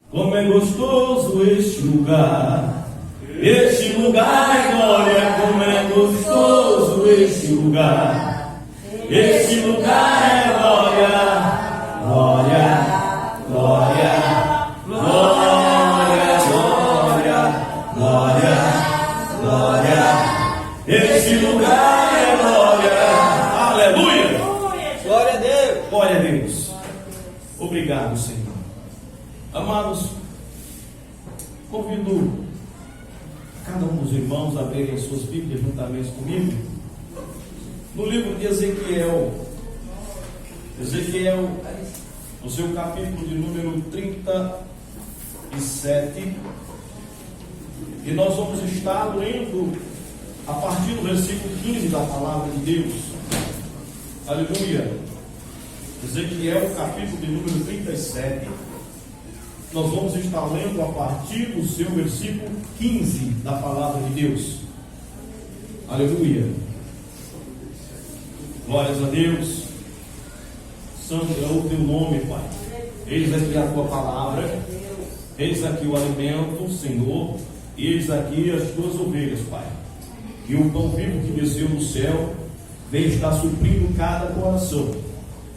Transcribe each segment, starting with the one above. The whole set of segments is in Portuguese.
Como é gostoso este lugar é glória. Como é gostoso este lugar é glória, glória, glória, glória, glória, glória, glória. Este lugar é glória, aleluia, Glória a Deus. glória a Deus. Obrigado, Senhor. Amados, convido cada um dos irmãos a abrirem as suas Bíblias juntamente comigo no livro de Ezequiel, no seu capítulo de número 37, e nós vamos estar lendo a partir do versículo 15 da palavra de Deus. Aleluia. Ezequiel, capítulo de número 37. Nós vamos estar lendo a partir do seu versículo 15 da palavra de Deus. Aleluia. Glórias a Deus. Santo é o teu nome, Pai. Eis aqui a tua palavra. Eis aqui o alimento, Senhor. Eis aqui as tuas ovelhas, Pai. E o pão vivo que desceu do céu vem estar suprindo cada coração.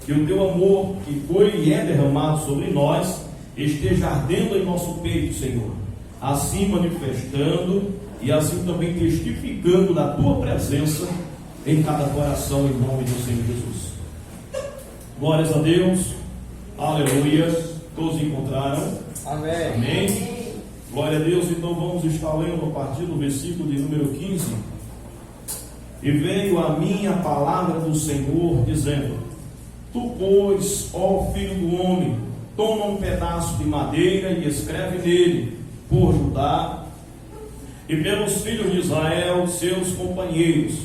Que o teu amor que foi e é derramado sobre nós esteja ardendo em nosso peito, Senhor, assim manifestando e assim também testificando da tua presença em cada coração, em nome do Senhor Jesus. Glórias a Deus, aleluia. Todos encontraram? Amém. Amém. Glória a Deus. Então vamos estar lendo a partir do versículo de número 15. E veio a mim a palavra do Senhor dizendo: Tu, pois, ó filho do homem, toma um pedaço de madeira e escreve nele, por Judá e pelos filhos de Israel, seus companheiros,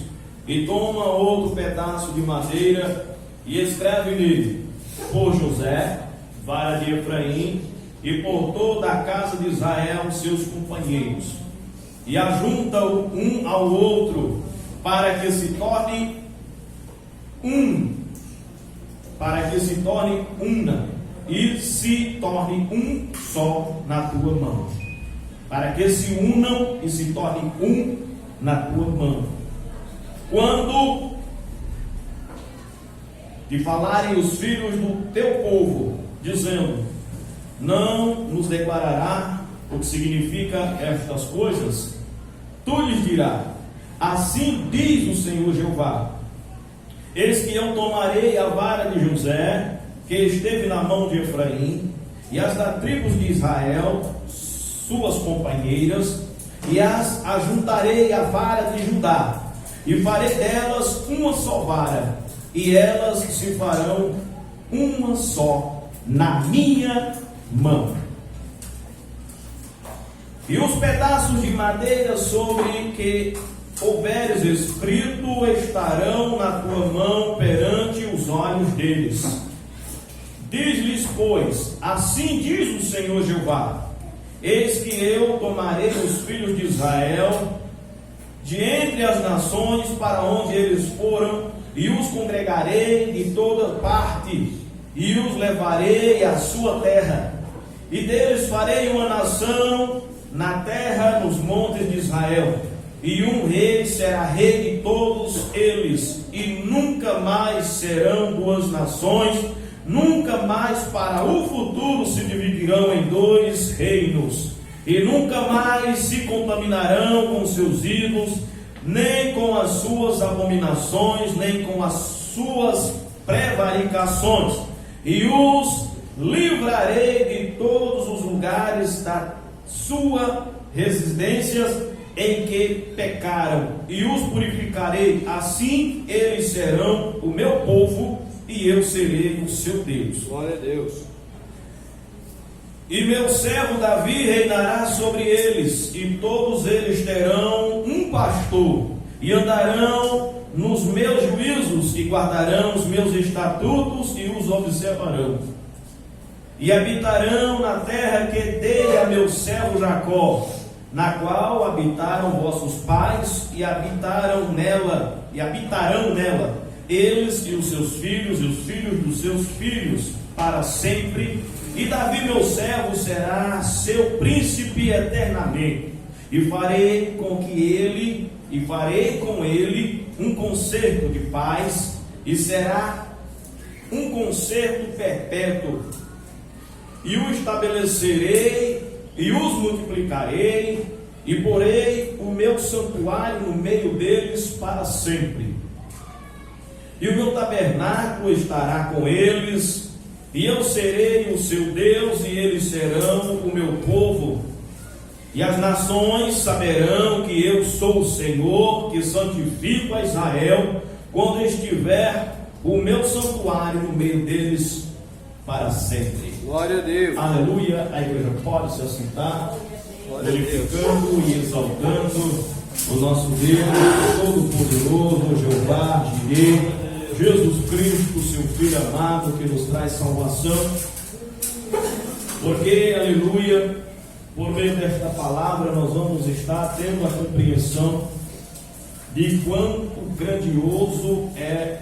e toma outro pedaço de madeira e escreve nele, por José, vara de Efraim, e por toda a casa de Israel, seus companheiros, e ajunta-o um ao outro, para que se torne una, e se torne um só na tua mão. Para que se unam e se tornem um na tua mão. Quando te falarem os filhos do teu povo, dizendo: Não nos declarará o que significa estas coisas, tu lhes dirás: Assim diz o Senhor Jeová: Eis que eu tomarei a vara de José, que esteve na mão de Efraim, e as da tribo de Israel, suas companheiras, e as ajuntarei à vara de Judá, e farei delas uma só vara, e elas se farão uma só na minha mão. E os pedaços de madeira sobre que houveres escrito estarão na tua mão perante os olhos deles. Diz-lhes, pois, assim diz o Senhor Jeová: Eis que eu tomarei os filhos de Israel de entre as nações para onde eles foram, e os congregarei de toda parte, e os levarei à sua terra, e deles farei uma nação na terra, nos montes de Israel, e um rei será rei de todos eles, e nunca mais serão duas nações. Nunca mais para o futuro se dividirão em dois reinos, e nunca mais se contaminarão com seus ídolos, nem com as suas abominações, nem com as suas prevaricações, e os livrarei de todos os lugares da sua residências em que pecaram, e os purificarei. Assim eles serão o meu povo, e eu serei o seu Deus. Glória a Deus. E meu servo Davi reinará sobre eles, e todos eles terão um pastor, e andarão nos meus juízos, e guardarão os meus estatutos, e os observarão. E habitarão na terra que dei a meu servo Jacó, na qual habitaram vossos pais, e habitarão nela, eles e os seus filhos, e os filhos dos seus filhos, para sempre, E Davi, meu servo, será seu príncipe eternamente. E farei com ele um concerto de paz, e será um concerto perpétuo. E o estabelecerei, e os multiplicarei, e porei o meu santuário no meio deles para sempre. E o meu tabernáculo estará com eles, e eu serei o seu Deus, e eles serão o meu povo. E as nações saberão que eu sou o Senhor, que santifico a Israel, quando estiver o meu santuário no meio deles para sempre. Glória a Deus. Aleluia. A igreja pode se assentar, glorificando e exaltando o nosso Deus Todo-Poderoso, Jeová, Jireh, Jesus Cristo, seu Filho amado, que nos traz salvação. Porque, aleluia, por meio desta palavra nós vamos estar tendo a compreensão de quanto grandioso é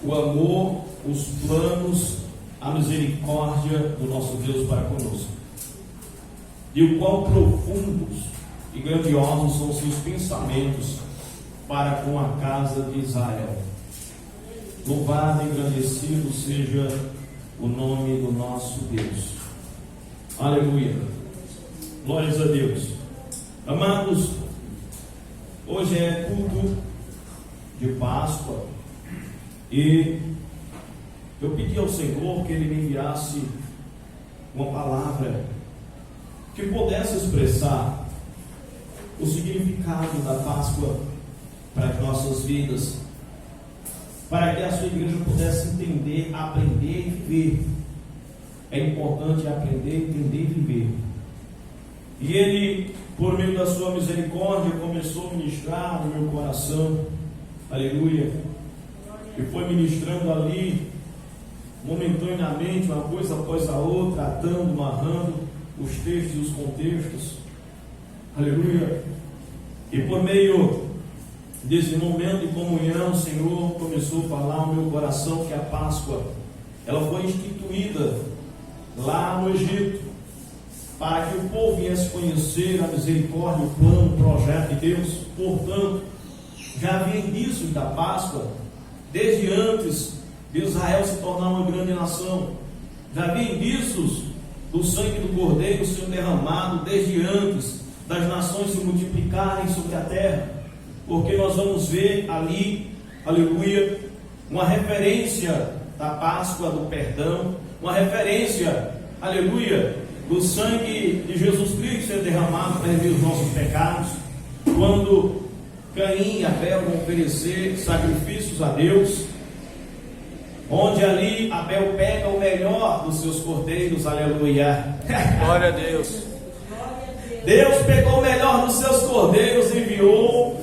o amor, os planos, a misericórdia do nosso Deus para conosco, e o quão profundos e grandiosos são os seus pensamentos para com a casa de Israel. Louvado e engrandecido seja o nome do nosso Deus. Aleluia. Glórias a Deus. Amados, hoje é culto de Páscoa, e eu pedi ao Senhor que Ele me enviasse uma palavra que pudesse expressar o significado da Páscoa para as nossas vidas, para que a sua igreja pudesse entender, aprender e viver. É importante aprender, entender e viver. E Ele, por meio da sua misericórdia, começou a ministrar no meu coração, aleluia, e foi ministrando ali, momentaneamente, uma coisa após a outra, atando, amarrando os textos e os contextos, aleluia. E por meio desse momento de comunhão, o Senhor começou a falar ao meu coração que a Páscoa, ela foi instituída lá no Egito, para que o povo viesse conhecer a misericórdia, o plano, o projeto de Deus. Portanto, já havia indícios da Páscoa desde antes de Israel se tornar uma grande nação. Já havia indícios do sangue do Cordeiro sendo derramado desde antes das nações se multiplicarem sobre a terra, porque nós vamos ver ali, aleluia, uma referência da Páscoa do perdão, uma referência, aleluia, do sangue de Jesus Cristo ser derramado para remir os nossos pecados, quando Caim e Abel vão oferecer sacrifícios a Deus, onde ali Abel pega o melhor dos seus cordeiros, aleluia. Glória a Deus. Deus pegou o melhor dos seus cordeiros e enviou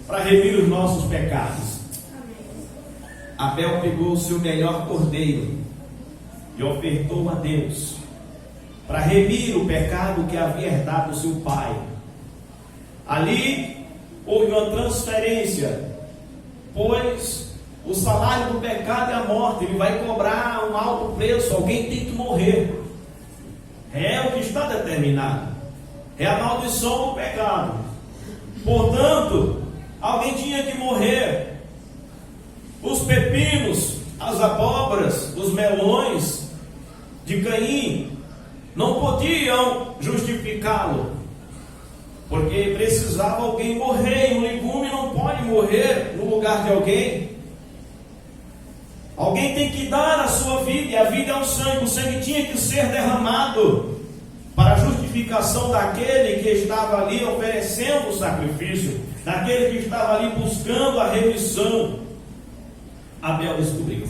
para remir os nossos pecados. Abel pegou o seu melhor cordeiro e ofertou a Deus para remir o pecado que havia herdado do seu pai. Ali houve uma transferência, pois o salário do pecado é a morte. Ele vai cobrar um alto preço, alguém tem que morrer. É o que está determinado, é a maldição do pecado. Portanto, alguém tinha que morrer. Os pepinos, as abóboras, os melões de Caim não podiam justificá-lo, porque precisava alguém morrer, e um legume não pode morrer no lugar de alguém. Alguém tem que dar a sua vida, e a vida é o sangue tinha que ser derramado para a justificação daquele que estava ali oferecendo o sacrifício, daquele que estava ali buscando a remissão. Abel descobriu,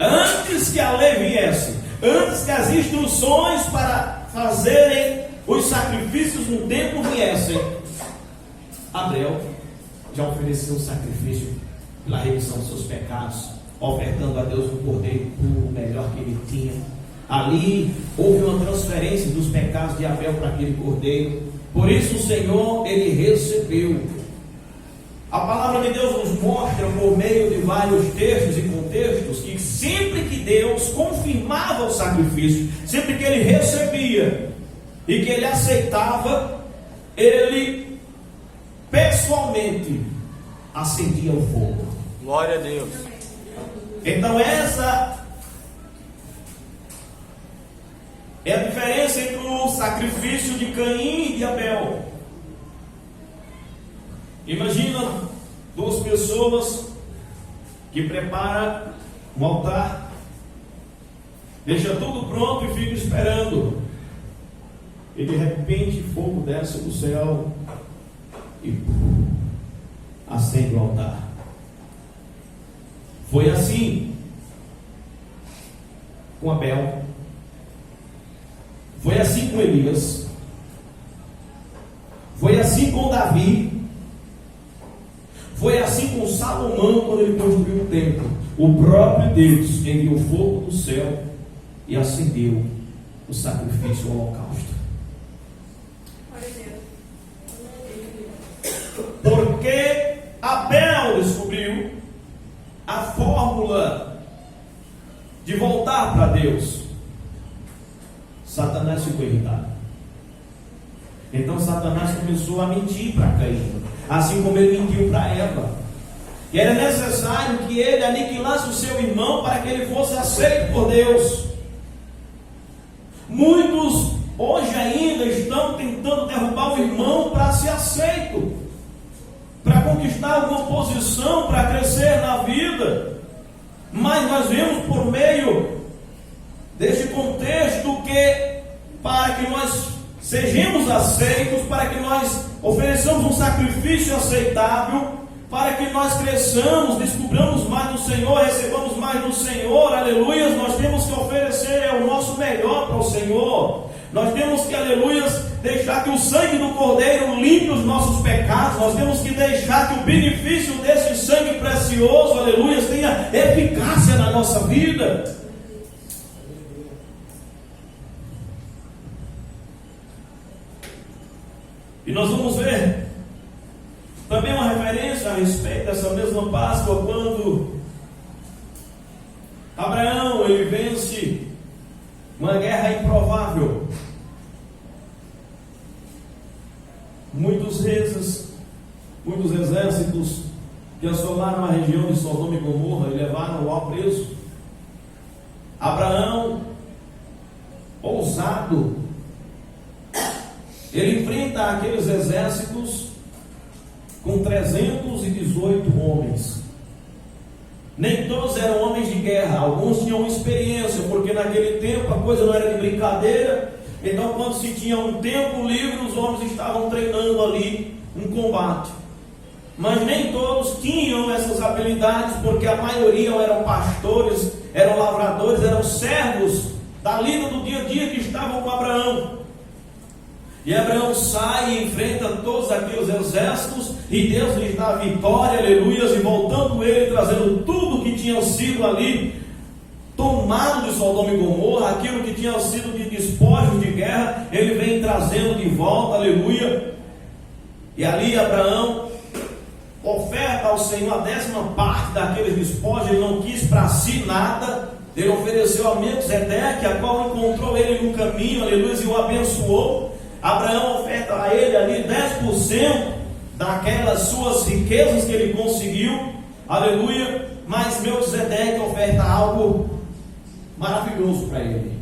antes que a lei viesse, antes que as instruções para fazerem os sacrifícios no templo viessem, Abel já ofereceu o sacrifício pela remissão dos seus pecados, ofertando a Deus um cordeiro puro, o melhor que ele tinha. Ali houve uma transferência dos pecados de Abel para aquele cordeiro. Por isso o Senhor, ele recebeu A palavra de Deus nos mostra, por meio de vários textos e contextos, que sempre que Deus confirmava o sacrifício, sempre que ele recebia e que ele aceitava, ele pessoalmente acendia o fogo. Glória a Deus. Então essa é a diferença entre o sacrifício de Caim e de Abel. Imagina duas pessoas que preparam um altar, deixa tudo pronto e fica esperando. E de repente fogo desce do céu e acende o altar. Foi assim com Abel, foi assim com Elias, foi assim com Davi, foi assim com Salomão quando ele construiu o templo. O próprio Deus enviou fogo do céu e acendeu o sacrifício, o holocausto. Porque Abel descobriu a fórmula de voltar para Deus, Satanás ficou irritado. Então Satanás começou a mentir para Caim, assim como ele mentiu para Eva. E era necessário que ele aniquilasse o seu irmão para que ele fosse aceito por Deus. Muitos hoje ainda estão tentando derrubar o irmão para ser aceito, para conquistar alguma posição, para crescer na vida. Mas nós vemos por meio deste contexto que para que nós sejamos aceitos, para que nós ofereçamos um sacrifício aceitável, para que nós cresçamos, descubramos mais do Senhor, recebamos mais do Senhor, aleluias, nós temos que oferecer o nosso melhor para o Senhor. Nós temos que, aleluias, deixar que o sangue do Cordeiro limpe os nossos pecados. Nós temos que deixar que o benefício desse sangue precioso, aleluias, tenha eficácia na nossa vida. E nós vamos ver também uma referência a respeito dessa mesma Páscoa, quando Abraão ele vence uma guerra improvável. Muitos exércitos que assolaram a região de Sodoma e Gomorra e levaram Ló preso. Abraão, ousado, ele enfrenta aqueles exércitos com 318 homens. Nem todos eram homens de guerra, alguns tinham experiência, porque naquele tempo a coisa não era de brincadeira. Então, quando se tinha um tempo livre, os homens estavam treinando ali um combate. Mas nem todos tinham essas habilidades, porque a maioria eram pastores, eram lavradores, eram servos da lida do dia a dia que estavam com Abraão. E Abraão sai e enfrenta todos aqueles exércitos, e Deus lhes dá a vitória, aleluias, e voltando ele, trazendo tudo que tinha sido ali tomado de Sodoma e Gomorra, aquilo que tinha sido de despojos de guerra, ele vem trazendo de volta, aleluia. E ali Abraão oferta ao Senhor a 10ª daqueles despojos. Ele não quis para si nada, ele ofereceu a Melquisedeque, a qual encontrou ele no caminho, aleluia, e o abençoou. Abraão oferta a ele ali 10% daquelas suas riquezas que ele conseguiu, aleluia. Mas Melquisedeque oferta algo maravilhoso para ele: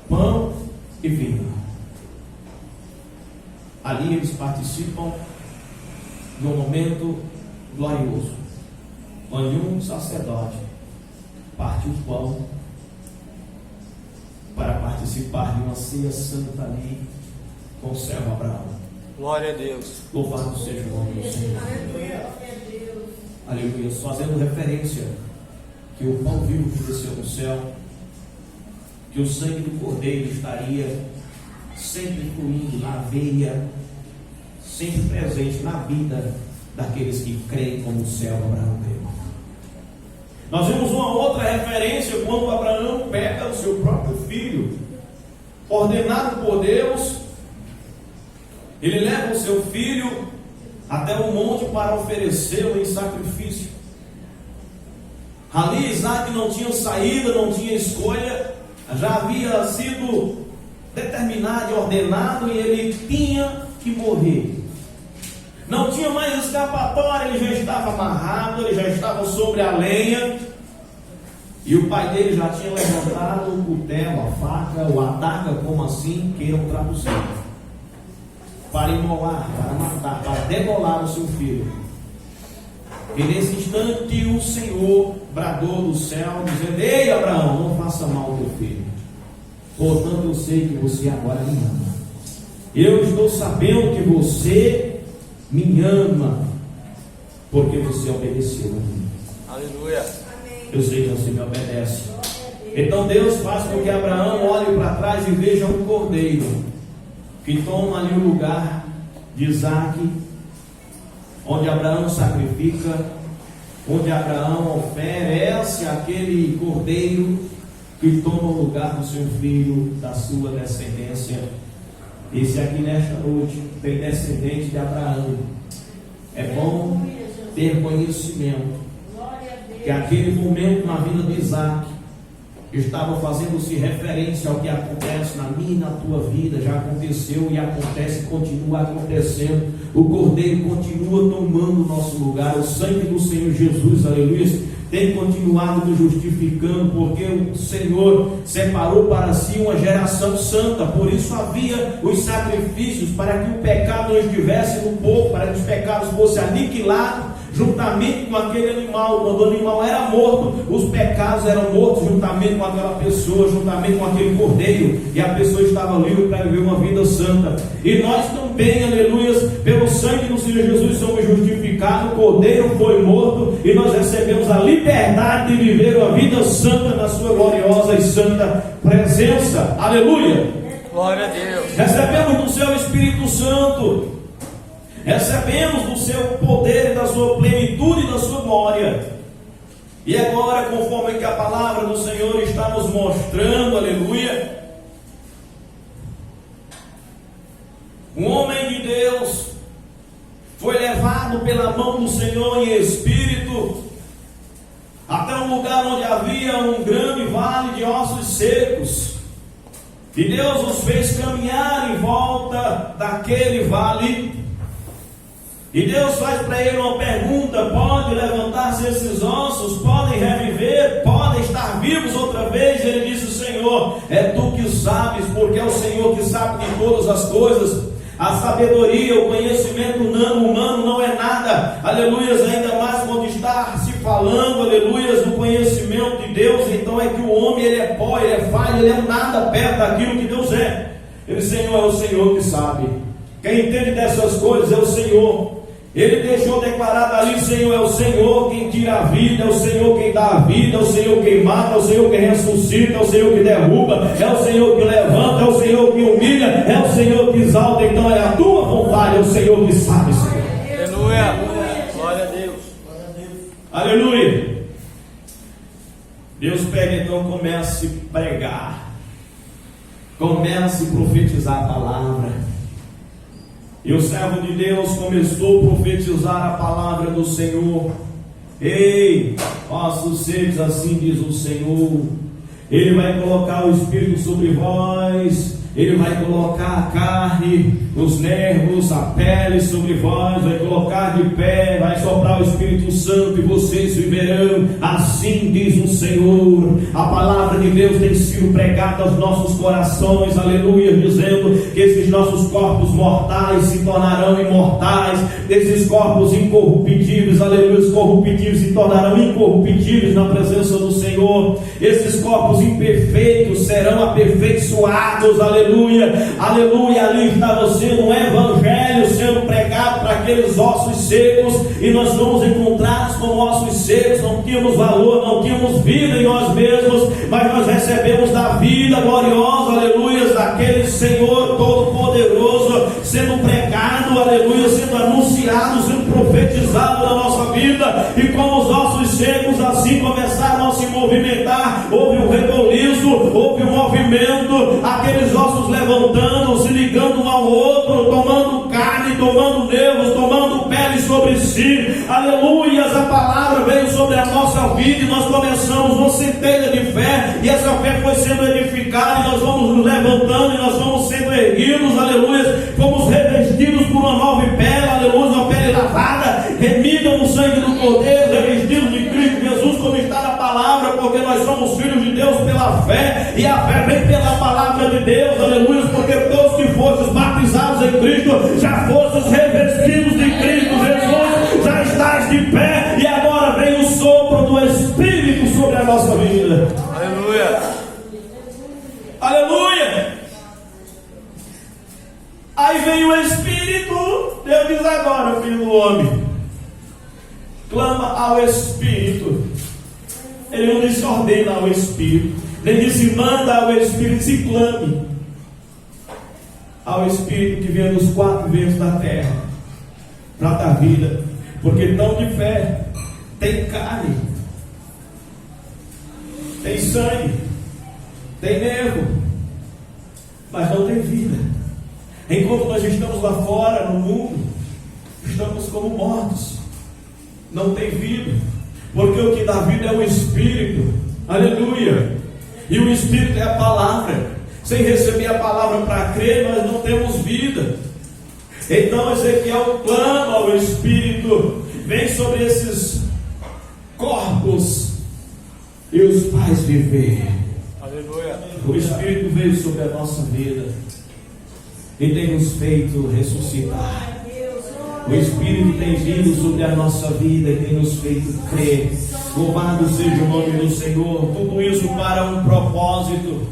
pão e vinho. Ali eles participam de um momento glorioso, onde um sacerdote parte o pão para participar de uma ceia santa ali com o servo Abraão. Glória a Deus. Louvado seja o nome do Senhor. Aleluia. Fazendo referência que o pão vivo que desceu do céu, que o sangue do Cordeiro estaria sempre fluindo na veia, sempre presente na vida daqueles que creem como o céu Abraão creu. Nós vemos uma outra referência quando Abraão pega o seu próprio filho, ordenado por Deus. Ele leva o seu filho até o monte para oferecê-lo em sacrifício. Ali Isaac não tinha saída, não tinha escolha, já havia sido determinado e ordenado, e ele tinha que morrer. Não tinha mais escapatória, ele já estava amarrado, ele já estava sobre a lenha, e o pai dele já tinha levantado o cutelo, a faca, ou a adaga, como assim queiram traduzir, para imolar, para matar, para degolar o seu filho. E nesse instante o Senhor bradou do céu, dizendo: ei, Abraão, não faça mal ao teu filho, portanto eu sei que você agora me ama. Eu estou sabendo que você me ama, porque você obedeceu a mim. Aleluia. Eu sei que você me obedece. Então Deus faz com que Abraão olhe para trás e veja um cordeiro que toma ali o lugar de Isaac, onde Abraão sacrifica, onde Abraão oferece aquele cordeiro que toma o lugar do seu filho, da sua descendência. Esse aqui nesta noite tem descendente de Abraão. É bom ter conhecimento que aquele momento na vida de Isaac estava fazendo-se referência ao que acontece na minha e na tua vida. Já aconteceu e acontece e continua acontecendo. O cordeiro continua tomando o nosso lugar. O sangue do Senhor Jesus, aleluia, tem continuado nos justificando, porque o Senhor separou para si uma geração santa. Por isso havia os sacrifícios, para que o pecado não estivesse no povo, para que os pecados fossem aniquilados juntamente com aquele animal. Quando o animal era morto, os pecados eram mortos juntamente com aquela pessoa, juntamente com aquele cordeiro, e a pessoa estava livre para viver uma vida santa. E nós também, aleluia, pelo sangue do Senhor Jesus somos justificados. O cordeiro foi morto e nós recebemos a liberdade de viver uma vida santa na sua gloriosa e santa presença. Aleluia. Glória a Deus. Recebemos do seu Espírito Santo, recebemos do seu poder e da sua plenitude e da sua glória. E agora, conforme que a palavra do Senhor está nos mostrando, aleluia, um homem de Deus foi levado pela mão do Senhor em espírito até um lugar onde havia um grande vale de ossos secos. E Deus os fez caminhar em volta daquele vale. E Deus faz para ele uma pergunta: pode levantar-se esses ossos? Podem reviver? Podem estar vivos outra vez? Ele disse: Senhor, é tu que sabes, porque é o Senhor que sabe de todas as coisas. A sabedoria, o conhecimento humano não é nada, aleluia, ainda mais quando está se falando, aleluia, do conhecimento de Deus. Então é que o homem, ele é pó, ele é falho, ele é nada perto daquilo que Deus é. Ele: Senhor, é o Senhor que sabe. Quem entende dessas coisas é o Senhor. Ele deixou declarado ali: Senhor, é o Senhor quem tira a vida, é o Senhor quem dá a vida, é o Senhor quem mata, é o Senhor quem ressuscita, é o Senhor que derruba, é o Senhor que levanta, é o Senhor que humilha, é o Senhor que exalta. Então é a tua vontade, é o Senhor que sabe, Senhor. Aleluia. Glória a Deus. Aleluia. Deus pega, então, comece a pregar, comece a profetizar a palavra. E o servo de Deus começou a profetizar a palavra do Senhor. Ei, ossos secos, assim diz o Senhor, Ele vai colocar o Espírito sobre vós, Ele vai colocar a carne, os nervos, a pele sobre vós, vai colocar de pé, vai soprar o Espírito Santo e vocês viverão. Assim diz o Senhor. A palavra de Deus tem sido pregada aos nossos corações, aleluia, dizendo que esses nossos corpos mortais se tornarão imortais, esses corpos incorruptíveis, aleluia, corruptíveis se tornarão incorruptíveis na presença do Senhor. Esses corpos imperfeitos serão aperfeiçoados, aleluia, aleluia. Ali estava sendo um evangelho sendo pregado para aqueles ossos secos, e nós fomos encontrados como ossos secos. Não tínhamos valor, não tínhamos vida em nós mesmos, mas nós recebemos da vida gloriosa, aleluia, daquele Senhor todo-poderoso sendo pregado, aleluia, sendo anunciado, sendo profetizado na nossa vida. E como os ossos secos assim começaram a se movimentar, houve um reboliço, houve um movimento, aqueles ossos levantando, se ligando um ao outro, tomando carne, tomando nervos, tomando pele, revestir. Aleluias, a palavra veio sobre a nossa vida e nós começamos uma centelha de fé, e essa fé foi sendo edificada, e nós vamos nos levantando, e nós vamos sendo erguidos, aleluias, fomos revestidos por uma nova pele, aleluia, uma pele lavada, remida no sangue do Cordeiro, revestidos de Cristo Jesus, como está na palavra, porque nós somos filhos de Deus pela fé, e a fé vem pela palavra de Deus, aleluia, porque todos que fostes batizados em Cristo, já fostes revestidos de Cristo Jesus, já estás de pé, e agora vem o sopro do Espírito sobre a nossa vida. Aleluia. Aleluia. Aí vem o Espírito, Deus diz agora, filho do homem, clama ao Espírito. Ele não disse ordena ao Espírito, ele disse manda ao Espírito, se clame ao Espírito que vem dos quatro ventos da terra para dar vida, porque tão de fé tem carne, tem sangue, tem nervo, mas não tem vida. Enquanto nós estamos lá fora no mundo, estamos como mortos, não tem vida, porque o que dá vida é o Espírito. Aleluia. E o Espírito é a palavra. Sem receber a palavra para crer, nós não temos vida. Então Ezequiel clama ao Espírito, vem sobre esses corpos e os faz viver. Aleluia. O Espírito veio sobre a nossa vida e tem nos feito ressuscitar. O Espírito tem vindo sobre a nossa vida e tem nos feito crer. Louvado seja o nome do Senhor. Tudo isso para um propósito.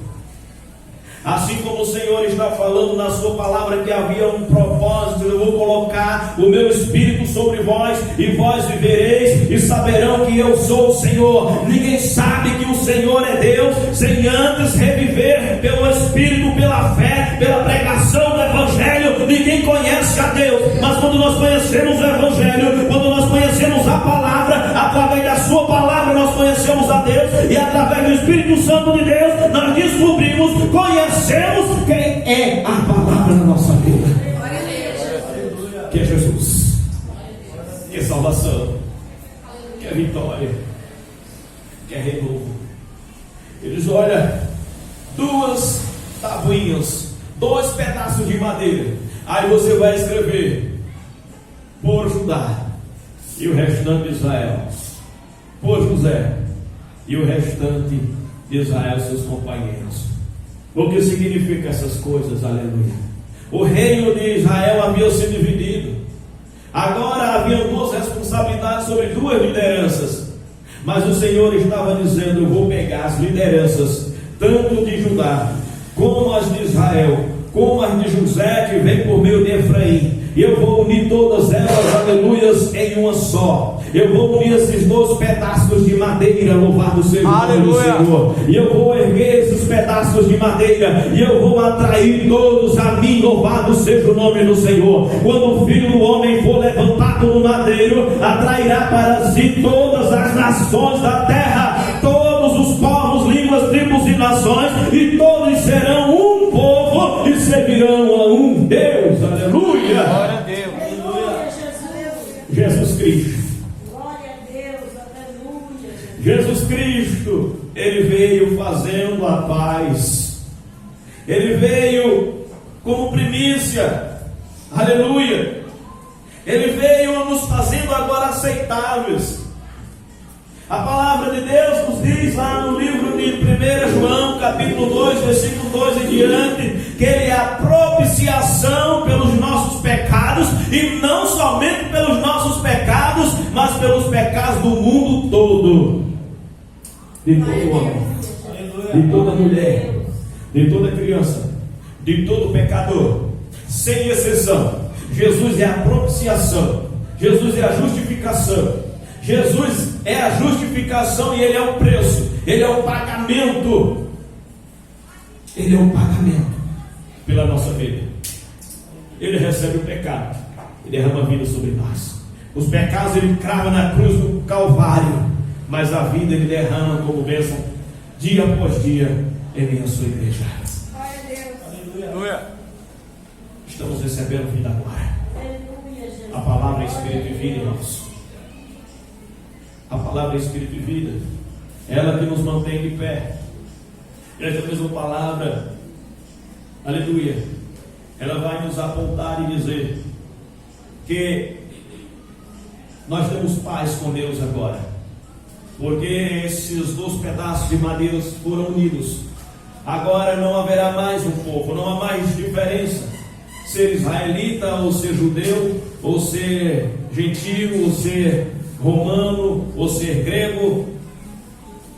Assim como o Senhor está falando na sua palavra que havia um propósito, eu vou colocar o meu Espírito sobre vós, e vós vivereis e saberão que eu sou o Senhor. Ninguém sabe que o Senhor é Deus sem antes reviver pelo Espírito, pela fé, pela pregação do Evangelho. Ninguém conhece a Deus, mas quando nós conhecemos o Evangelho, quando nós conhecemos a palavra, através da sua palavra nós conhecemos a Deus, e através do Espírito Santo de Deus nós descobrimos, conhecemos quem é a palavra na nossa vida, que é Jesus, que é salvação, que é vitória, que é renovo. Ele diz: olha, duas tabuinhas, 2 pedaços de madeira, aí você vai escrever por Judá e o restante de Israel, por José e o restante de Israel, seus companheiros. O que significa essas coisas? Aleluia. O reino de Israel havia se dividido. Agora havia 2 responsabilidades sobre 2 lideranças. Mas o Senhor estava dizendo: eu vou pegar as lideranças, tanto de Judá, como as de Israel, como as de José, que vem por meio de Efraim, e eu vou unir todas elas, aleluias, em uma só. Eu vou unir esses 2 pedaços de madeira, louvado seja o nome do Senhor, e eu vou erguer esses pedaços de madeira, e eu vou atrair todos a mim, louvado seja o nome do Senhor. Quando o Filho do Homem for levantado no madeiro, atrairá para si todas as nações da terra, todos os povos, línguas, tribos e nações, e todos serão um povo e servirão a um Deus. Aleluia. Glória a Deus. Jesus Cristo. Glória a Deus, aleluia. Jesus Cristo, Ele veio fazendo a paz. Ele veio como primícia. Aleluia. Ele veio nos fazendo agora aceitáveis. A palavra de Deus nos diz lá no livro de 1 João, capítulo 2, versículo 2 em diante, que Ele é a propiciação pelos nossos pecados, e não somente pelos nossos pecados, mas pelos pecados do mundo todo, de todo homem, de toda mulher, de toda criança, de todo pecador, sem exceção. Jesus é a propiciação, Jesus é a justificação. Jesus é a justificação e Ele é o preço, Ele é o pagamento. Ele é o pagamento pela nossa vida. Ele recebe o pecado e derrama a vida sobre nós. Os pecados Ele crava na cruz do Calvário, mas a vida Ele derrama como bênção dia após dia em sua igreja. Aleluia. Estamos recebendo vida agora. A palavra é espírito e vida, irmãos. A palavra é espírito e vida. Ela que nos mantém de pé. Essa mesma palavra, aleluia, ela vai nos apontar e dizer que nós temos paz com Deus agora, porque esses dois pedaços de madeira foram unidos. Agora não haverá mais um povo, não há mais diferença, ser israelita ou ser judeu, ou ser gentio, ou ser romano, ou ser grego.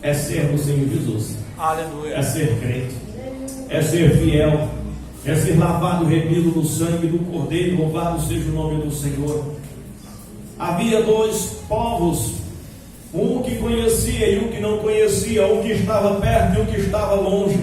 É ser do Senhor Jesus. Aleluia. É ser crente, é ser fiel, é ser lavado, remido no sangue do Cordeiro. Louvado seja o nome do Senhor. Havia dois povos, um que conhecia e um que não conhecia, um que estava perto e um que estava longe.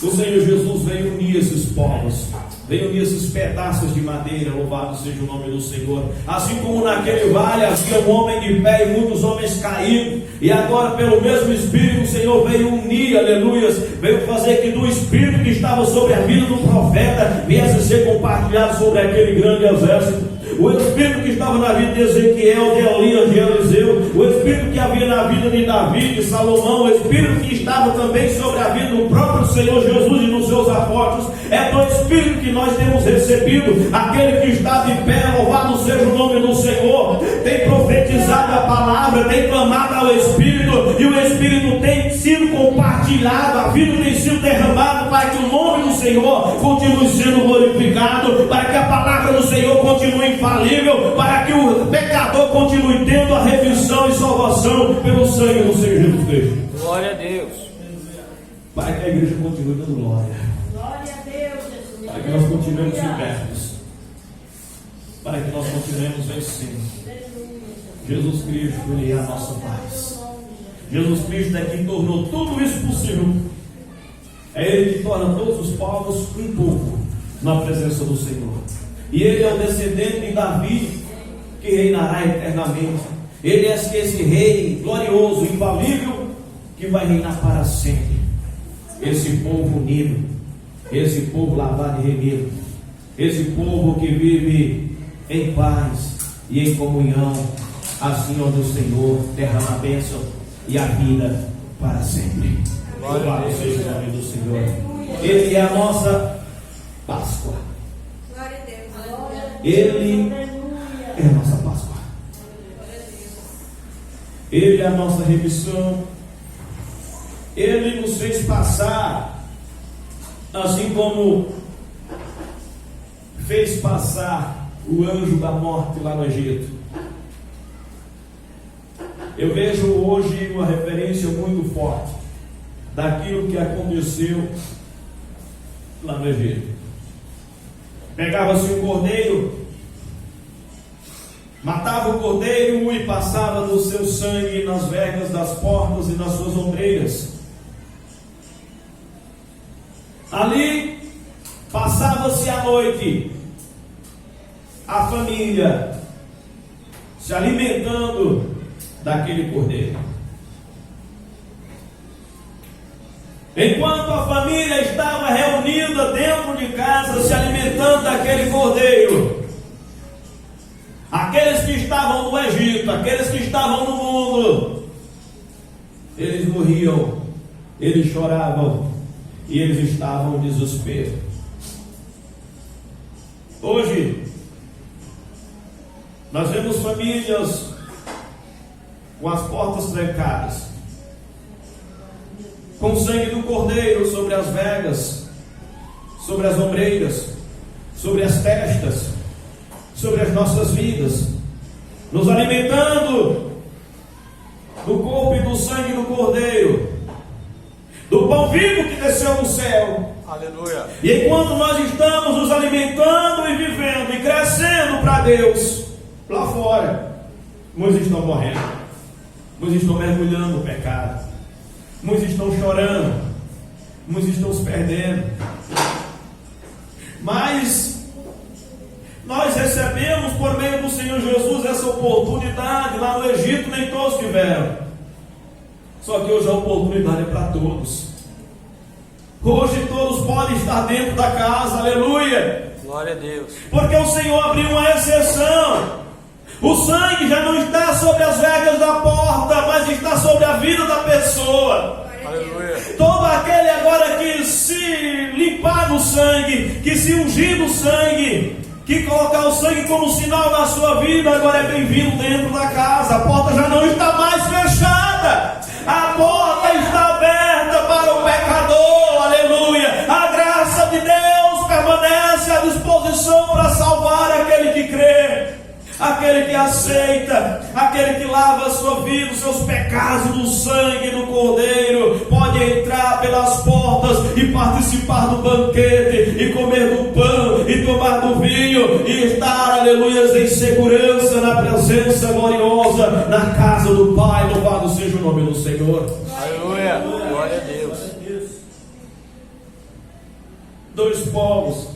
O Senhor Jesus veio unir esses povos, veio unir esses pedaços de madeira. Louvado seja o nome do Senhor. Assim como naquele vale havia um homem de pé e muitos homens caídos, e agora pelo mesmo Espírito o Senhor veio unir, aleluias, veio fazer que do Espírito que estava sobre a vida do profeta viesse ser compartilhado sobre aquele grande exército. O Espírito que estava na vida de Ezequiel, de Elias, de Eliseu, o Espírito que havia na vida de Davi, de Salomão, o Espírito que estava também sobre a vida do próprio Senhor Jesus e dos seus apóstolos, é do Espírito que nós temos recebido. Aquele que está de pé, louvado seja o nome do Senhor, tem profetizado a palavra, tem clamado ao Espírito, e o Espírito tem sido compartilhado, a vida tem sido derramada para que o nome do Senhor continue sendo glorificado, para que a palavra do Senhor continue infalível, para que o pecador continue tendo a remissão e salvação pelo sangue do Senhor Jesus Cristo. Glória a Deus. Para que a igreja continue dando glória. Glória a Deus, Jesus. Para que nós continuemos libertos. Para que nós continuemos vencendo. Jesus Cristo, Ele é a nossa paz. Jesus Cristo é quem tornou tudo isso possível. É Ele que torna todos os povos um povo na presença do Senhor. E Ele é o descendente de Davi, que reinará eternamente. Ele é esse rei glorioso, infalível, que vai reinar para sempre. Esse povo unido, esse povo lavado e remido, esse povo que vive em paz e em comunhão, assim onde o Senhor derrama a bênção e a vida para sempre. Louvado seja o nome do Senhor. Ele é a nossa Páscoa. Glória a Deus. Ele é a nossa Páscoa. Ele é a nossa remissão. Ele nos fez passar, assim como fez passar o anjo da morte lá no Egito. Eu vejo hoje uma referência muito forte daquilo que aconteceu lá no Egito. Pegava-se um cordeiro, matava o cordeiro e passava do seu sangue nas vergas das portas e nas suas ombreiras. Ali passava-se a noite, a família se alimentando daquele cordeiro. Enquanto a família estava reunida dentro de casa, se alimentando daquele cordeiro, aqueles que estavam no Egito, aqueles que estavam no mundo, eles morriam, eles choravam e eles estavam em desespero. Hoje nós vemos famílias com as portas trancadas, com o sangue do cordeiro sobre as vergas, sobre as ombreiras, sobre as testas, sobre as nossas vidas, nos alimentando do corpo e do sangue do cordeiro, do pão vivo que desceu do céu. Aleluia. E enquanto nós estamos nos alimentando e vivendo e crescendo para Deus, lá fora, muitos estão morrendo, muitos estão mergulhando no pecado, muitos estão chorando, muitos estão se perdendo. Mas nós recebemos por meio do Senhor Jesus essa oportunidade. Lá no Egito nem todos tiveram, só que hoje a oportunidade é para todos. Hoje todos podem estar dentro da casa, aleluia. Glória a Deus. Porque o Senhor abriu uma exceção. O sangue já não está sobre as regras da porta, mas está sobre a vida da pessoa. Aleluia. Todo aquele agora que se limpar no sangue, que se ungir no sangue, que colocar o sangue como sinal na sua vida, agora é bem-vindo dentro da casa. A porta já não está mais fechada. A porta está aberta para o pecador, aleluia. A graça de Deus permanece à disposição para salvar aquele que crê, aquele que aceita, aquele que lava a sua vida, os seus pecados no sangue do Cordeiro, pode entrar pelas portas e participar do banquete, e comer do pão, e tomar do vinho, e estar, aleluia, em segurança na presença gloriosa, na casa do Pai. Louvado seja o nome do Senhor. Aleluia. Glória a Deus. Dois povos.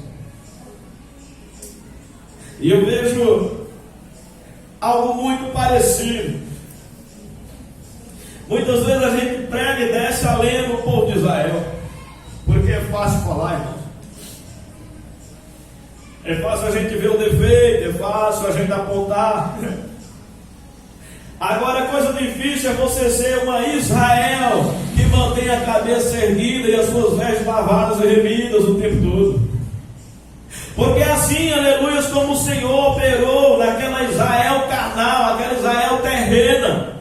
E eu vejo algo muito parecido. Muitas vezes a gente prega e desce a lenha no povo de Israel, porque é fácil falar, irmão. É fácil a gente ver o defeito, é fácil a gente apontar. Agora a coisa difícil é você ser uma Israel que mantém a cabeça erguida e as suas vestes lavadas e remidas o tempo todo. Porque assim, aleluia, como o Senhor operou naquela Israel carnal, aquela Israel terrena,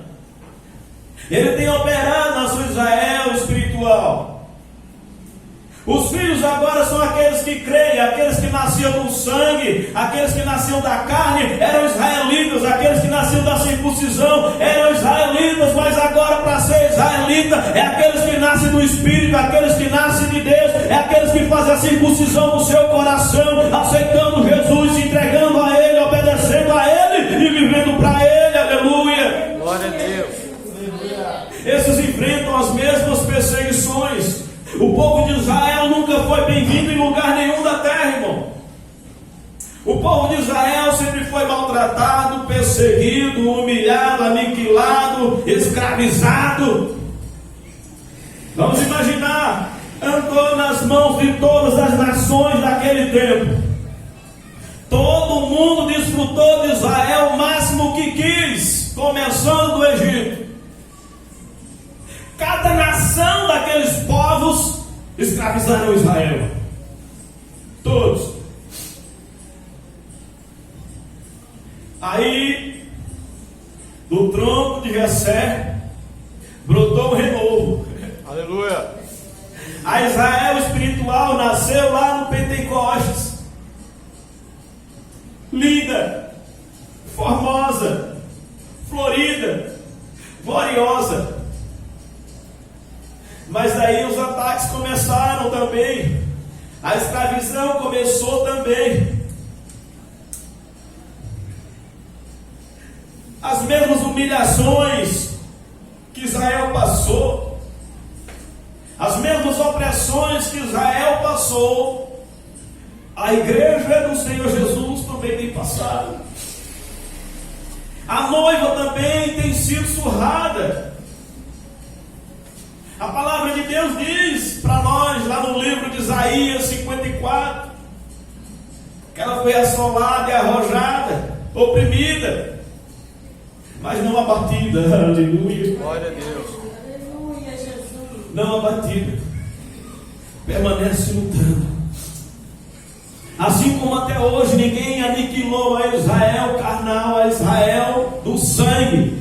Ele tem operado na sua Israel espiritual. Os filhos agora são aqueles que creem, aqueles que nasciam do sangue, aqueles que nasciam da carne eram israelitas, aqueles que nasciam da circuncisão eram israelitas, mas agora para ser israelita é aqueles que nascem do Espírito, aqueles que nascem de Deus, é aqueles que fazem a circuncisão no seu coração, aceitando Jesus, se entregando a Ele, obedecendo a Ele e vivendo para Ele, aleluia. Glória a Deus. Esses enfrentam as mesmas perseguições. O povo de Israel nunca foi bem-vindo em lugar nenhum da terra, irmão. O povo de Israel sempre foi maltratado, perseguido, humilhado, aniquilado, escravizado. Vamos imaginar, andou nas mãos de todas as nações daquele tempo. Todo mundo desfrutou de Israel o máximo que quis, começando do Egito. Cada nação daqueles povos escravizaram Israel. Todos. Aí, do tronco de Jessé, brotou um renovo. Aleluia. A Israel espiritual nasceu lá no Pentecostes. Linda, formosa, florida, gloriosa. Mas daí os ataques começaram também. A escravidão começou também. As mesmas humilhações que Israel passou, as mesmas opressões que Israel passou, a igreja do Senhor Jesus também tem passado. A noiva também tem sido surrada. A palavra de Deus diz para nós, lá no livro de Isaías 54, que ela foi assolada e arrojada, oprimida, mas não abatida, aleluia. Glória a Deus. Aleluia, Jesus. Não abatida, permanece lutando. Assim como até hoje ninguém aniquilou a Israel carnal, a Israel do sangue.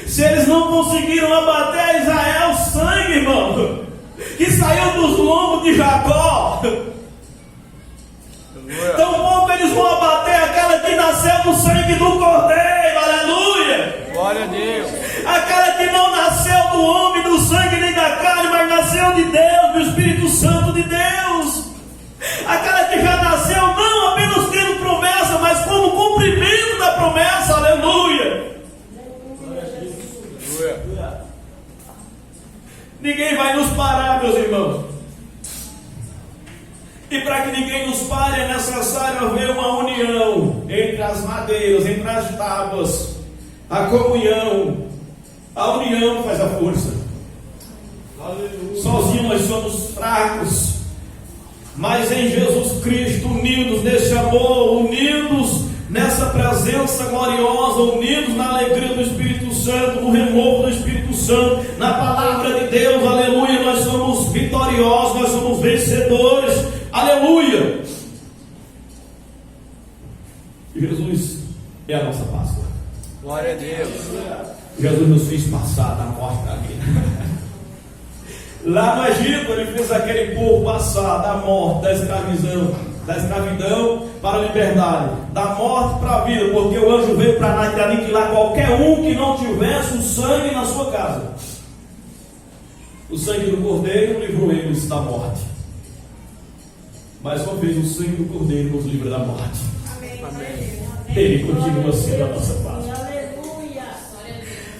Se eles não conseguiram abater Israel sangue, irmão, que saiu dos lombos de Jacó, tampouco eles vão abater aquela que nasceu do sangue do Cordeiro, aleluia. Glória a Deus. Aquela que não nasceu do homem, do sangue nem da carne, mas nasceu de Deus, do Espírito Santo de Deus. Aquela que já nasceu não apenas tendo promessa, mas como cumprimento da promessa, aleluia. Ninguém vai nos parar, meus irmãos. E para que ninguém nos pare, é necessário haver uma união entre as madeiras, entre as tábuas. A comunhão, a união faz a força. Sozinhos nós somos fracos. Mas em Jesus Cristo, unidos nesse amor, unidos nessa presença gloriosa, unidos na alegria do Espírito Santo, no renovo do Espírito Santo, na palavra de Deus, aleluia, nós somos vitoriosos, nós somos vencedores, aleluia. Jesus é a nossa Páscoa. Glória a Deus. Jesus nos fez passar da morte para a vida. Lá no Egito, ele fez aquele povo passar da morte, da escravidão para a liberdade, da morte para a vida, porque o anjo veio para aniquilar qualquer um que não tivesse o sangue na sua casa. O sangue do Cordeiro livrou eles da morte. Mais uma vez, o sangue do Cordeiro nos livra da morte. Amém. Ele continua sendo a nossa paz.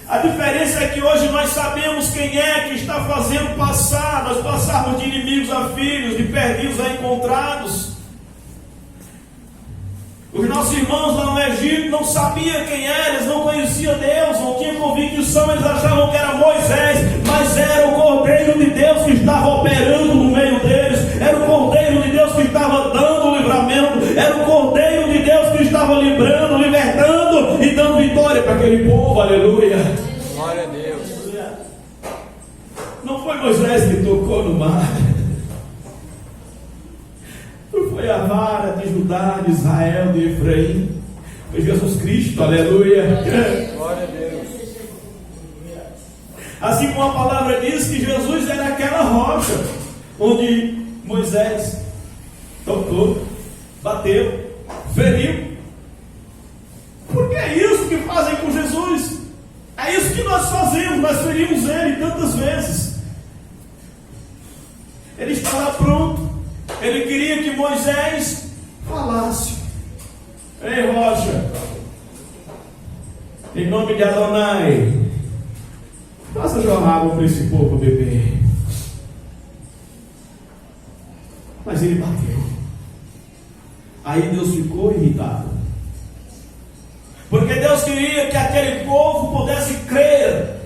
A diferença é que hoje nós sabemos quem é que está fazendo passar, nós passarmos de inimigos a filhos, de perdidos a encontrados. Os nossos irmãos lá no Egito não sabiam quem era, eles não conheciam Deus, não tinham convicção, eles achavam que era Moisés, mas era o Cordeiro de Deus que estava operando no meio deles, era o Cordeiro de Deus que estava dando o livramento, era o Cordeiro de Deus que estava livrando, libertando e dando vitória para aquele povo, aleluia. Glória a Deus. Não foi Moisés que tocou no mar. Não foi a vara de Judá, de Israel, de Efraim. Foi Jesus Cristo, aleluia. Glória a Deus. Assim como a palavra diz que Jesus era aquela rocha onde Moisés tocou, bateu, feriu. Porque é isso que fazem com Jesus. É isso que nós fazemos, nós ferimos ele tantas vezes. Ele estava pronto. Ele queria que Moisés falasse. Ei, rocha, em nome de Adonai, faça jorrar água para esse povo beber. Mas ele bateu. Aí Deus ficou irritado. Porque Deus queria que aquele povo pudesse crer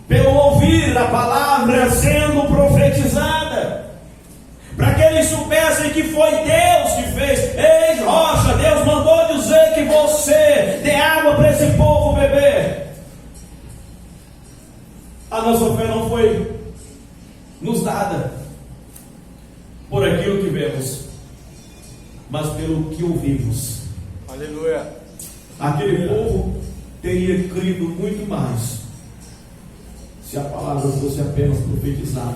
pelo ouvir a palavra sendo profetizada, para que eles soubessem que foi Deus que fez. Ei, rocha, Deus mandou dizer que você dê água para esse povo beber. A nossa fé não foi nos dada por aquilo que vemos, mas pelo que ouvimos. Aleluia. Aquele povo teria crido muito mais se a palavra fosse apenas profetizada.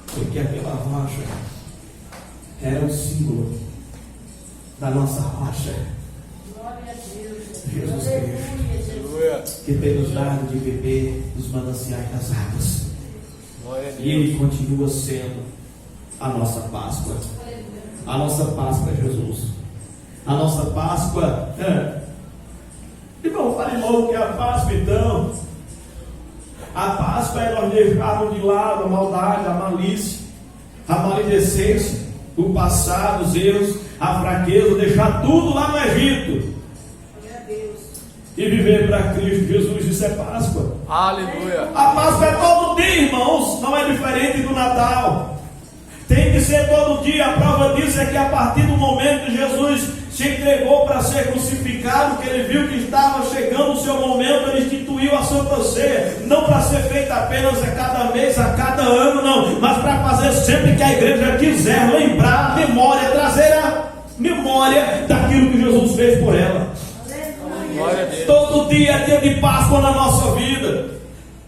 Porque aquela rocha era o símbolo da nossa rocha, Jesus Cristo, Aleluia. que tem nos dado de beber dos mananciais das águas. Glória a Deus. E Ele continua sendo a nossa Páscoa. A nossa Páscoa é Jesus. A nossa Páscoa Irmão, fale logo que é a Páscoa então. A Páscoa é nós deixarmos de lado a maldade, a malícia, a maledicência, o passado, os erros, a fraqueza, deixar tudo lá no Egito e viver para Cristo Jesus. Isso é Páscoa. Aleluia. A Páscoa é todo dia, irmãos, não é diferente do Natal. Tem que ser todo dia. A prova disso é que a partir do momento que Jesus se entregou para ser crucificado, que ele viu que estava chegando o seu momento, ele instituiu a Santa Ceia, não para ser feita apenas a cada mês, a cada ano, não, mas para fazer sempre que a igreja quiser lembrar a memória, trazer a memória daquilo que Jesus fez por ela. Glória a Deus. Todo dia é dia de Páscoa na nossa vida.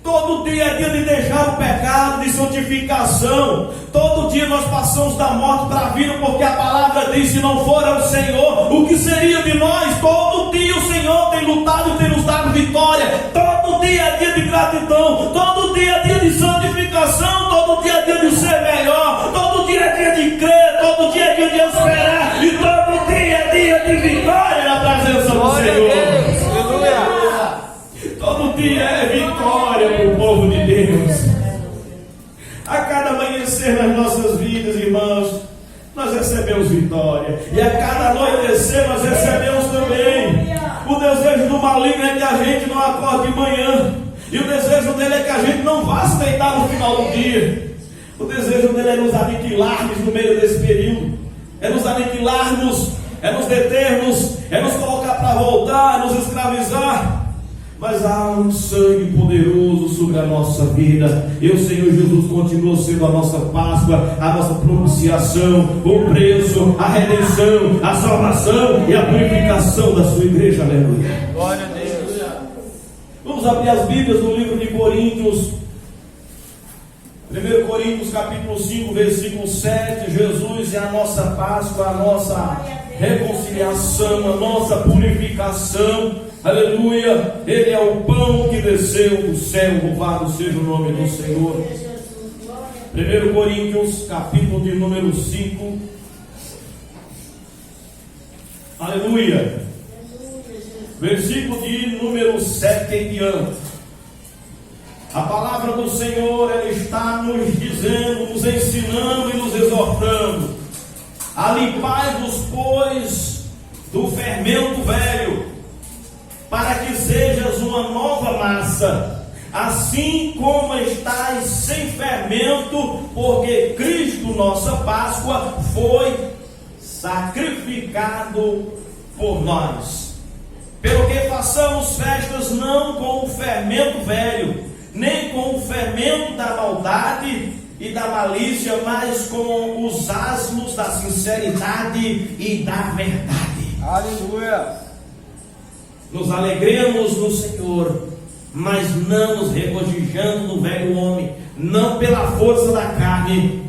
Todo dia é dia de deixar o pecado, de santificação. Todo dia nós passamos da morte para a vida, porque a palavra diz: se não for o Senhor, o que seria de nós? Todo dia o Senhor tem lutado e tem nos dado vitória. Todo dia é dia de gratidão. Todo dia é dia de santificação. Todo dia é dia de ser melhor. Todo dia é dia de crer. Todo dia é dia de esperar. E todo dia é dia de vitória na presença do Glória a Senhor. Deus. Aleluia. Todo dia é vitória para o povo de Deus. A cada amanhecer nas nossas vidas, irmãos, nós recebemos vitória. E a cada anoitecer nós recebemos também. O desejo do maligno é que a gente não acorde de manhã E o desejo dele é que a gente não vá se deitar no final do dia. O desejo dele é nos aniquilarmos no meio desse período. É nos aniquilarmos, é nos determos, é nos colocar para voltar, é nos escravizar. Mas há um sangue poderoso sobre a nossa vida. E o Senhor Jesus continua sendo a nossa Páscoa, a nossa propiciação, o preço, a redenção, a salvação e a purificação da sua igreja. Aleluia. Glória a Deus. Vamos abrir as Bíblias no livro de Coríntios. 1 Coríntios capítulo 5, versículo 7. Jesus é a nossa Páscoa, a nossa reconciliação, a nossa purificação. Aleluia. Ele é o pão que desceu do céu. Louvado seja o nome do Senhor. 1 Coríntios capítulo de número 5. Aleluia. Versículo de número 7 em diante. A palavra do Senhor, ela está nos dizendo, nos ensinando e nos exortando. Alipai-vos, pois, do fermento velho, para que sejas uma nova massa, assim como estais sem fermento, porque Cristo, nossa Páscoa, foi sacrificado por nós. Pelo que façamos festas não com o fermento velho, nem com o fermento da maldade e da malícia, mas com os asmos da sinceridade e da verdade. Aleluia. Nos alegremos no Senhor, mas não nos regozijando no velho homem, não pela força da carne,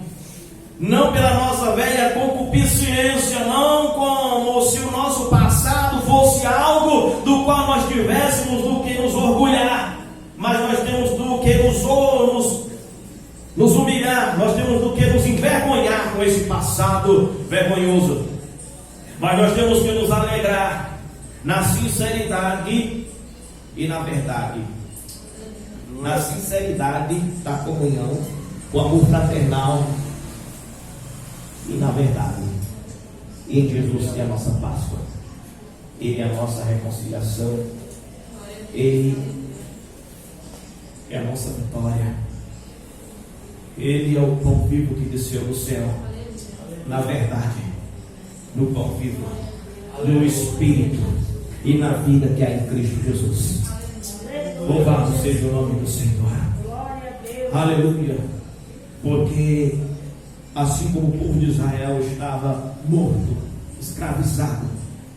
não pela nossa velha concupiscência, não como se o nosso passado fosse algo do qual nós tivéssemos do que nos orgulhar, mas nós temos do que nos humilhar, nós temos do que nos envergonhar com esse passado vergonhoso. Mas nós temos que nos alegrar na sinceridade e na verdade. Na sinceridade da comunhão, o amor fraternal e na verdade. Em Jesus é a nossa Páscoa. Ele é a nossa reconciliação. Ele é a nossa vitória. Ele é o pão vivo que desceu do céu. Na verdade, no pão vivo, no Espírito e na vida que há em Cristo Jesus. Louvado seja o nome do Senhor. Aleluia. Porque assim como o povo de Israel estava morto, escravizado,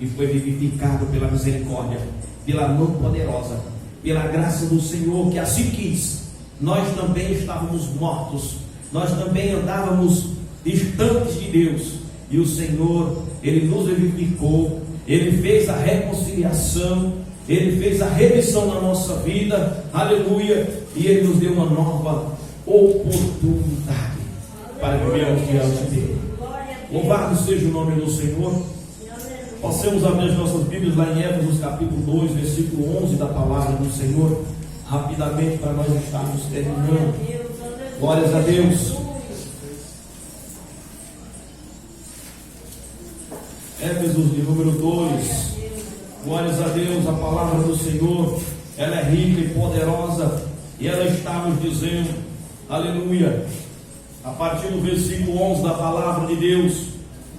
e foi vivificado pela misericórdia, pela mão poderosa, pela graça do Senhor que assim quis, nós também estávamos mortos, nós também andávamos distantes de Deus, e o Senhor, Ele nos vivificou, Ele fez a reconciliação, Ele fez a remissão na nossa vida, aleluia, e Ele nos deu uma nova oportunidade para vivermos diante dele. Louvado seja o nome do Senhor. Possamos abrir as nossas Bíblias lá em Éfesos capítulo 2, versículo 11 da palavra do Senhor, rapidamente, para nós estarmos terminando. Glórias a Deus. Éfesos de número 2. Glórias a Deus. A palavra do Senhor, ela é rica e poderosa, e ela está nos dizendo, aleluia, a partir do versículo 11 da palavra de Deus: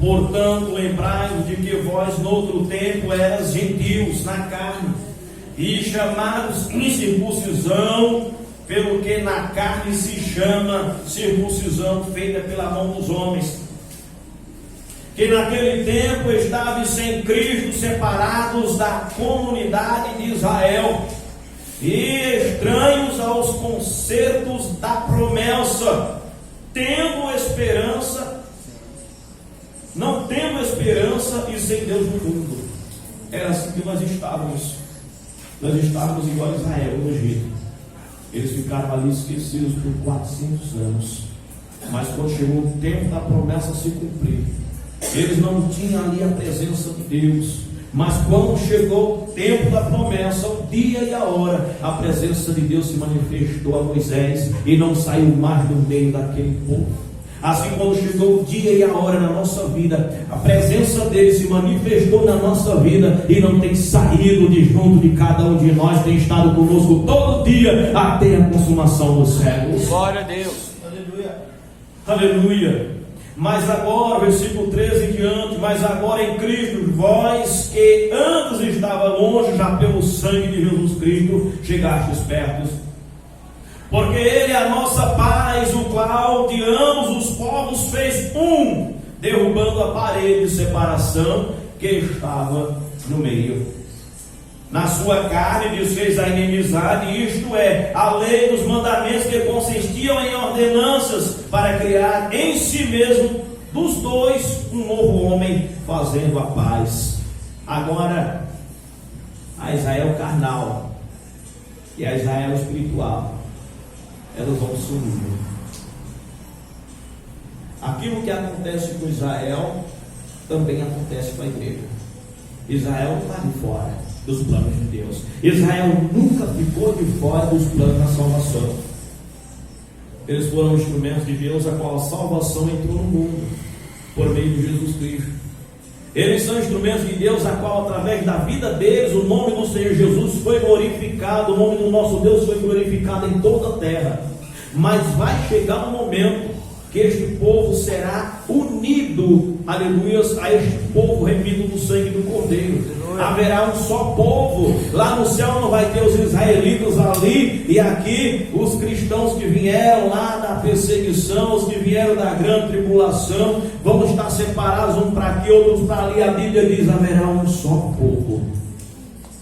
portanto, lembrai-vos de que vós noutro tempo eras gentios na carne, e chamados incircuncisão, pelo que na carne se chama circuncisão feita pela mão dos homens, que naquele tempo estavam sem Cristo, separados da comunidade de Israel e estranhos aos concertos da promessa, não tendo esperança e sem Deus no mundo. Era assim que nós estávamos. Nós estávamos igual a Israel no Egito. Eles ficaram ali esquecidos por 400 anos. Mas quando chegou o tempo da promessa se cumprir, eles não tinham ali a presença de Deus. Mas quando chegou o tempo da promessa, o dia e a hora, a presença de Deus se manifestou a Moisés e não saiu mais do meio daquele povo. Assim, quando chegou o dia e a hora na nossa vida, a presença dele se manifestou na nossa vida e não tem saído de junto de cada um de nós, tem estado conosco todo dia até a consumação dos séculos. Glória a Deus. Aleluia. Aleluia. Mas agora, versículo 13 em diante, mas agora em Cristo, vós que antes estava longe, já pelo sangue de Jesus Cristo, chegastes perto. Porque Ele é a nossa paz, o qual de ambos os povos fez um, derrubando a parede de separação que estava no meio. Na sua carne desfez a inimizade, isto é, a lei dos mandamentos que consistiam em ordenanças, para criar em si mesmo dos dois um novo homem, fazendo a paz. Agora, a Israel carnal e a Israel espiritual, elas vão sumir. Aquilo que acontece com Israel também acontece com a igreja. Israel não está de fora dos planos de Deus. Israel nunca ficou de fora dos planos da salvação. Eles foram instrumentos de Deus, a qual a salvação entrou no mundo por meio de Jesus Cristo. Eles são instrumentos de Deus, a qual através da vida deles o nome do Senhor Jesus foi glorificado, o nome do nosso Deus foi glorificado em toda a terra. Mas vai chegar um momento que este povo será unido, aleluia, a este povo remido do sangue do Cordeiro. Haverá um só povo. Lá no céu não vai ter os israelitas ali e aqui os cristãos que vieram lá da perseguição, os que vieram da grande tribulação, vão estar separados, um para aqui, outros para ali. A Bíblia diz: haverá um só povo,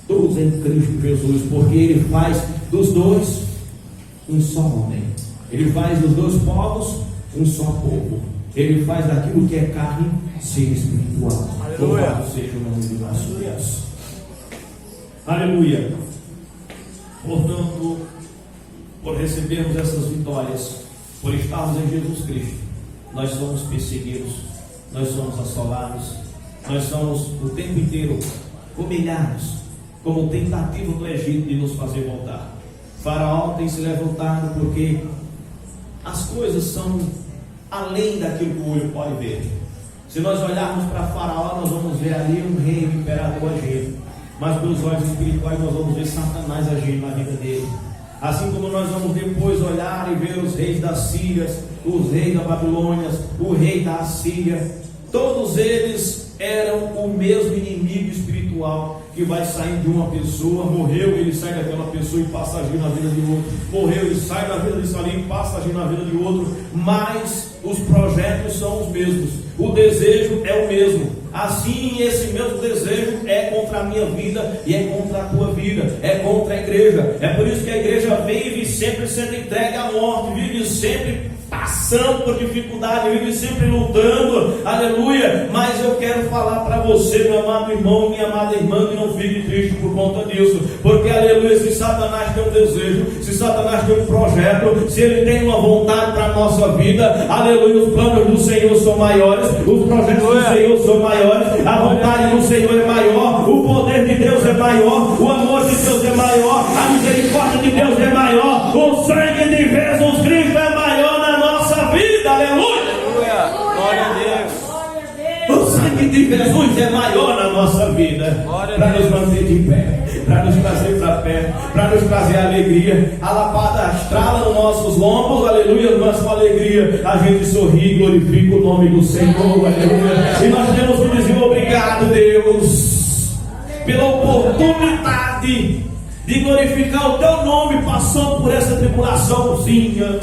todos em Cristo Jesus, porque Ele faz dos dois um só homem. Ele faz dos dois povos um só povo. Ele faz daquilo que é carne ser espiritual. Louvado seja o nome de nosso Deus. Aleluia. Portanto, por recebermos essas vitórias, por estarmos em Jesus Cristo, nós somos perseguidos, nós somos assolados, nós somos o tempo inteiro humilhados, como tentativa do Egito de nos fazer voltar. Faraó tem se levantado porque as coisas são além daquilo que o olho pode ver. Se nós olharmos para Faraó, nós vamos ver ali um rei, um imperador agindo, mas pelos olhos espirituais nós vamos ver Satanás agindo na vida dele. Assim como nós vamos depois olhar e ver os reis da Síria, os reis da Babilônia, o rei da Assíria, todos eles eram o mesmo inimigo espiritual que vai sair de uma pessoa. Morreu, ele sai daquela pessoa e passa a agir na vida de outro. Morreu, ele sai da vida de ali e passa a agir na vida de outro. Mas os projetos são os mesmos, o desejo é o mesmo. Assim, esse mesmo desejo é contra a minha vida e é contra a tua vida, é contra a igreja. É por isso que a igreja vive sempre sendo entregue à morte, vive sempre passando por dificuldade, vive sempre lutando, aleluia. Mas eu quero falar para você, meu amado irmão, minha amada irmã, que não fique triste por conta disso, porque aleluia, se Satanás tem um desejo, se Satanás tem um projeto, se ele tem uma vontade para a nossa vida, aleluia, os planos do Senhor são maiores, os projetos do Senhor são maiores, a vontade do Senhor é maior, o poder de Deus é maior, o amor de Deus é maior, a misericórdia de Deus é maior, o sangue de Jesus Cristo é maior na nossa vida, aleluia. Glória a Deus. O sangue de Jesus é maior na nossa vida, para nos manter de pé, para nos trazer para perto, para nos trazer alegria. A lapada estrala nos nossos lombos, aleluia, mas com alegria a gente sorri e glorifica o nome do Senhor, aleluia. E nós temos que dizer obrigado, Deus, pela oportunidade de glorificar o teu nome, passando por essa tribulaçãozinha,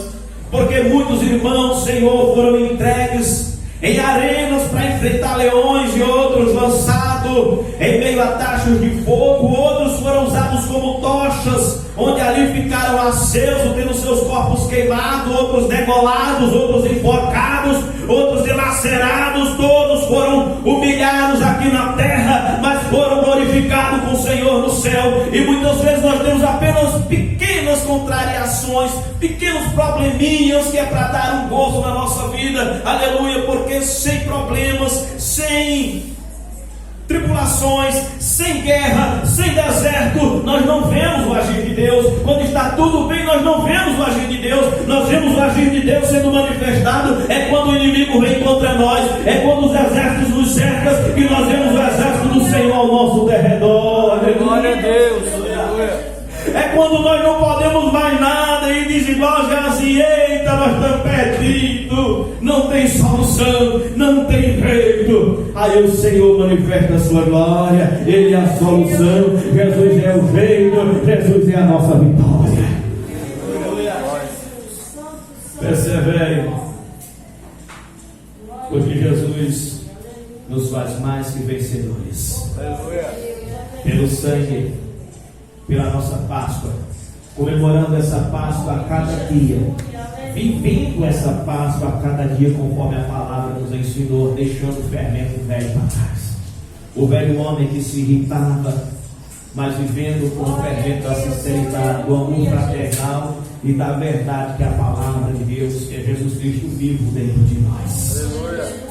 porque muitos irmãos, Senhor, foram entregues em arenas para enfrentar leões, e outros lançados em meio a tachos de fogo, outros foram usados como tochas, onde ali ficaram acesos, tendo seus corpos queimados, outros degolados, outros enforcados, outros dilacerados. Todos foram humilhados aqui na terra, mas foram glorificados com o Senhor no céu. E muitas vezes nós temos apenas pequenas contrariações, pequenos probleminhas que é para dar um gozo na nossa vida, aleluia, porque sem problemas, sem tribulações, sem guerra, sem deserto, nós não vemos o agir de Deus. Quando está tudo bem, nós não vemos o agir de Deus. Nós vemos o agir de Deus sendo manifestado é quando o inimigo vem contra nós, é quando os exércitos nos cercam e nós vemos o exército do Senhor ao nosso derredor. Glória a Deus. Aleluia. É quando nós não podemos mais nada e diz igual já assim: eita, nós estamos perdidos, não tem solução, não tem jeito. Aí o Senhor manifesta a sua glória, Ele é a solução, Jesus é o jeito, Jesus é a nossa vitória. Persevere, porque Jesus nos faz mais que vencedores. Pelo sangue, pela nossa Páscoa, comemorando essa Páscoa a cada dia, vivendo essa Páscoa a cada dia conforme a palavra nos ensinou, deixando o fermento velho para trás. O velho homem que se irritava, mas vivendo com o fermento da sinceridade, do amor fraternal e da verdade que é a palavra de Deus, que é Jesus Cristo vivo dentro de nós.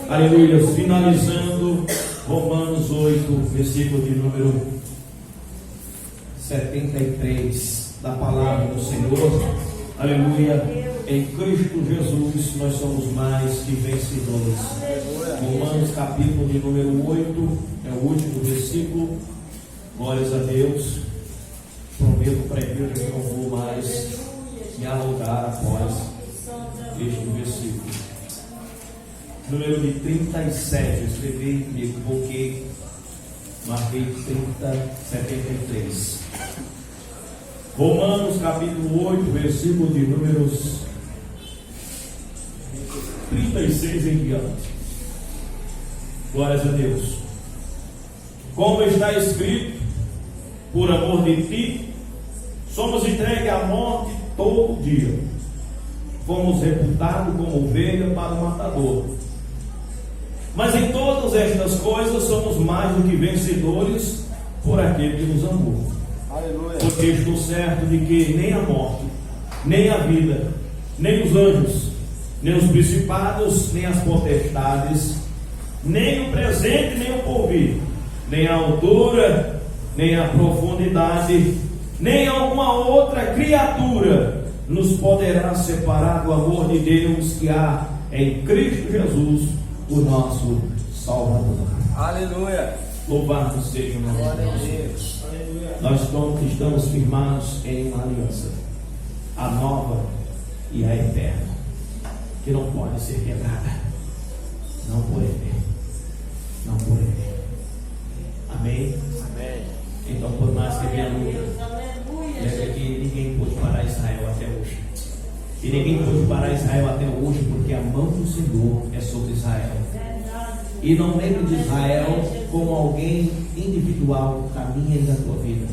Aleluia. Aleluia. Finalizando Romanos 8, versículo de número 73 da palavra do Senhor. Aleluia. Em Cristo Jesus nós somos mais que vencedores. Romanos capítulo de número 8 é o último versículo. Glórias a Deus. Prometo para a igreja que não vou mais me alongar após este versículo. Número de 37, eu escrevi, me equivoquei, marquei 73. Romanos capítulo 8, versículo de números 36 em diante. Glórias a Deus. Como está escrito: por amor de ti, somos entregues à morte todo dia. Fomos reputados como ovelha para o matador. Mas em todas estas coisas somos mais do que vencedores por aquele que nos amou. Aleluia. Porque estou certo de que nem a morte, nem a vida, nem os anjos, nem os principados, nem as potestades, nem o presente, nem o porvir, nem a altura, nem a profundidade, nem alguma outra criatura nos poderá separar do amor de Deus que há em Cristo Jesus, o nosso Salvador. Aleluia. Louvado seja o nome de Deus. Nós estamos firmados em uma aliança, a nova e a eterna, que não pode ser quebrada, não por ele, não por ele. Amém? Amém. Então, por mais que venha a luta, lembra que ninguém pôde parar Israel até hoje. E ninguém pôde parar Israel até hoje, porque a mão do Senhor é sobre Israel. E não lembre de Israel como alguém individual, caminha da tua vida.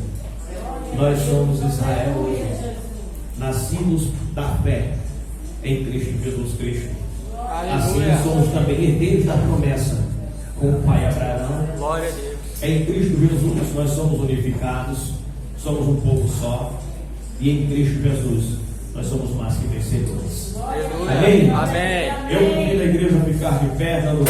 Nós somos Israel hoje, nascidos da fé em Cristo Jesus Cristo. Assim somos também herdeiros da promessa com o pai Abraão. Glória a Deus. Em Cristo Jesus nós somos unificados, somos um povo só, e em Cristo Jesus nós somos mais que vencedores. Aleluia. Amém? Amém. Eu convido a igreja a ficar de pé, dando